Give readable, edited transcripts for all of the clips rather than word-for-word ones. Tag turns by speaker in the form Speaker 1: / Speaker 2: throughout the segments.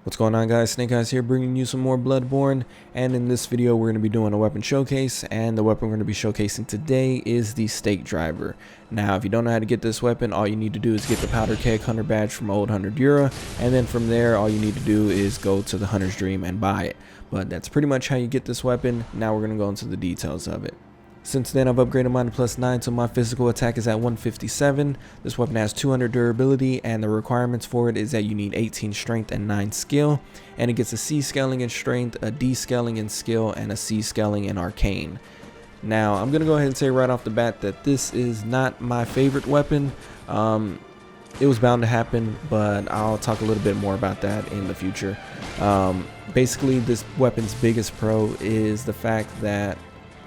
Speaker 1: What's going on, guys? Snake Eyes here, bringing you some more Bloodborne, and in this video we're going to be doing a weapon showcase, and the weapon we're going to be showcasing today is the stake driver. Now, if you don't know how to get this weapon, all you need to do is get the powder keg hunter badge from old 100 Euro, and then from there all you need to do is go to the Hunter's Dream and buy it. But that's pretty much how you get this weapon. Now we're going to go into the details of it. Since then, I've upgraded mine to +9, so my physical attack is at 157. This weapon has 200 durability, and the requirements for it is that you need 18 strength and 9 skill. And it gets a C scaling in strength, a D scaling in skill, and a C scaling in arcane. Now, I'm going to go ahead and say right off the bat that this is not my favorite weapon. It was bound to happen, but I'll talk a little bit more about that in the future. Basically, this weapon's biggest pro is the fact that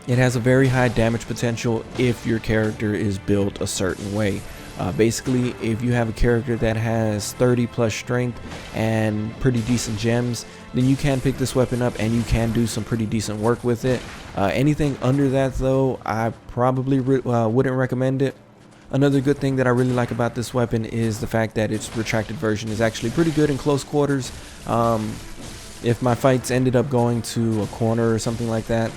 Speaker 1: it has a very high damage potential if your character is built a certain way. Basically, if you have a character that has 30 plus strength and pretty decent gems, then you can pick this weapon up and you can do some pretty decent work with it. Anything under that, though, I probably wouldn't recommend it. Another good thing that I really like about this weapon is the fact that its retracted version is actually pretty good in close quarters. If my fights ended up going to a corner or something like that,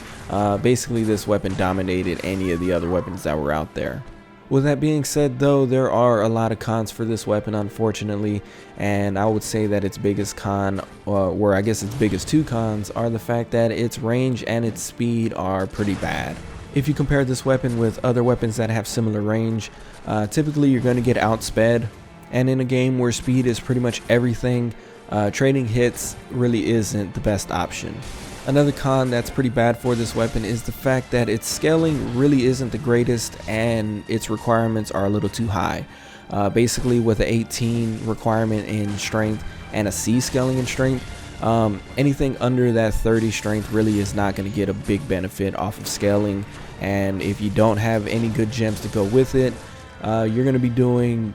Speaker 1: basically this weapon dominated any of the other weapons that were out there. With that being said, though, there are a lot of cons for this weapon, unfortunately, and I would say that its biggest con, or I guess its biggest two cons, are the fact that its range and its speed are pretty bad. If you compare this weapon with other weapons that have similar range, typically you're going to get outsped, and in a game where speed is pretty much everything, trading hits really isn't the best option. Another con that's pretty bad for this weapon is the fact that its scaling really isn't the greatest and its requirements are a little too high. Basically, with an 18 requirement in strength and a C scaling in strength, anything under that 30 strength really is not going to get a big benefit off of scaling, and if you don't have any good gems to go with it, you're going to be doing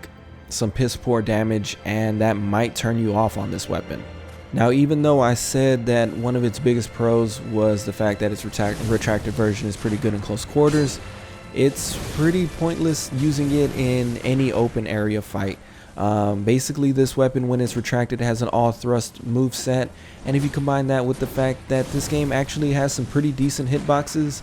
Speaker 1: some piss poor damage, and that might turn you off on this weapon. Now, even though I said that one of its biggest pros was the fact that its retracted version is pretty good in close quarters, it's pretty pointless using it in any open area fight. Basically, this weapon, when it's retracted, has an all thrust move set, and if you combine that with the fact that this game actually has some pretty decent hitboxes,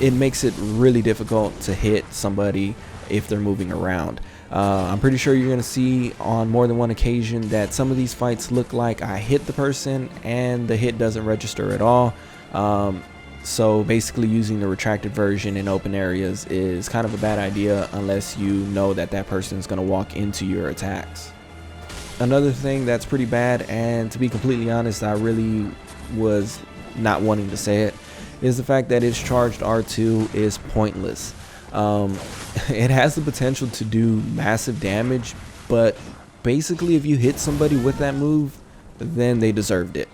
Speaker 1: it makes it really difficult to hit somebody if they're moving around. I'm pretty sure you're going to see on more than one occasion that some of these fights look like I hit the person and the hit doesn't register at all. So basically, using the retracted version in open areas is kind of a bad idea unless you know that that person is going to walk into your attacks. Another thing that's pretty bad, and to be completely honest, I really was not wanting to say it, is the fact that its charged R2 is pointless. It has the potential to do massive damage, but basically if you hit somebody with that move, then they deserved it.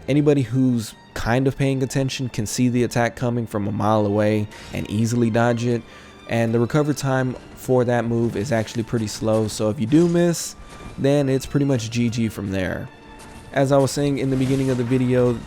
Speaker 1: Anybody who's kind of paying attention can see the attack coming from a mile away and easily dodge it, and the recover time for that move is actually pretty slow, so if you do miss, then it's pretty much GG from there. As I was saying in the beginning of the video,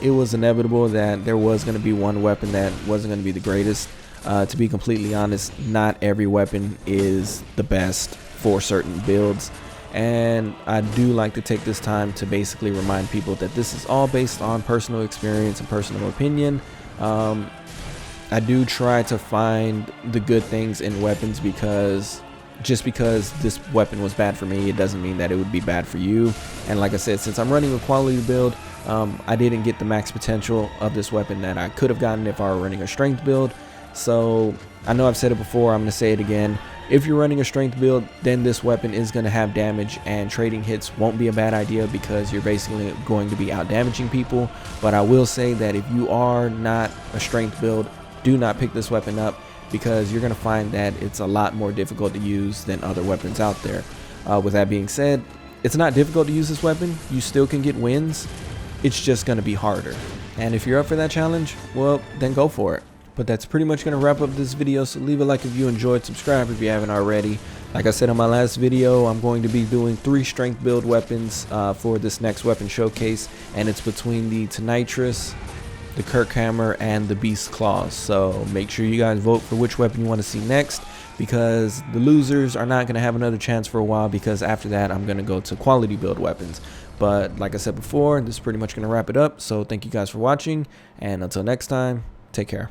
Speaker 1: it was inevitable that there was going to be one weapon that wasn't going to be the greatest. To be completely honest, not every weapon is the best for certain builds, and I do like to take this time to basically remind people that this is all based on personal experience and personal opinion. I do try to find the good things in weapons, because just because this weapon was bad for me, it doesn't mean that it would be bad for you. And like I said, since I'm running a quality build, I didn't get the max potential of this weapon that I could have gotten if I were running a strength build. So I know I've said it before, I'm going to say it again. If you're running a strength build, then this weapon is going to have damage, and trading hits won't be a bad idea because you're basically going to be out damaging people. But I will say that if you are not a strength build, do not pick this weapon up, because you're going to find that it's a lot more difficult to use than other weapons out there. With that being said, it's not difficult to use this weapon. You still can get wins. It's just going to be harder. And if you're up for that challenge, well, then go for it. But that's pretty much going to wrap up this video, so leave a like if you enjoyed, subscribe if you haven't already. Like I said in my last video, I'm going to be doing 3 strength build weapons for this next weapon showcase, and it's between the Tonitrus, the Kirk Hammer, and the Beast Claws. So make sure you guys vote for which weapon you want to see next. because the losers are not going to have another chance for a while, because after that I'm going to go to quality build weapons. But like I said before, this is pretty much going to wrap it up. So thank you guys for watching, and until next time, take care.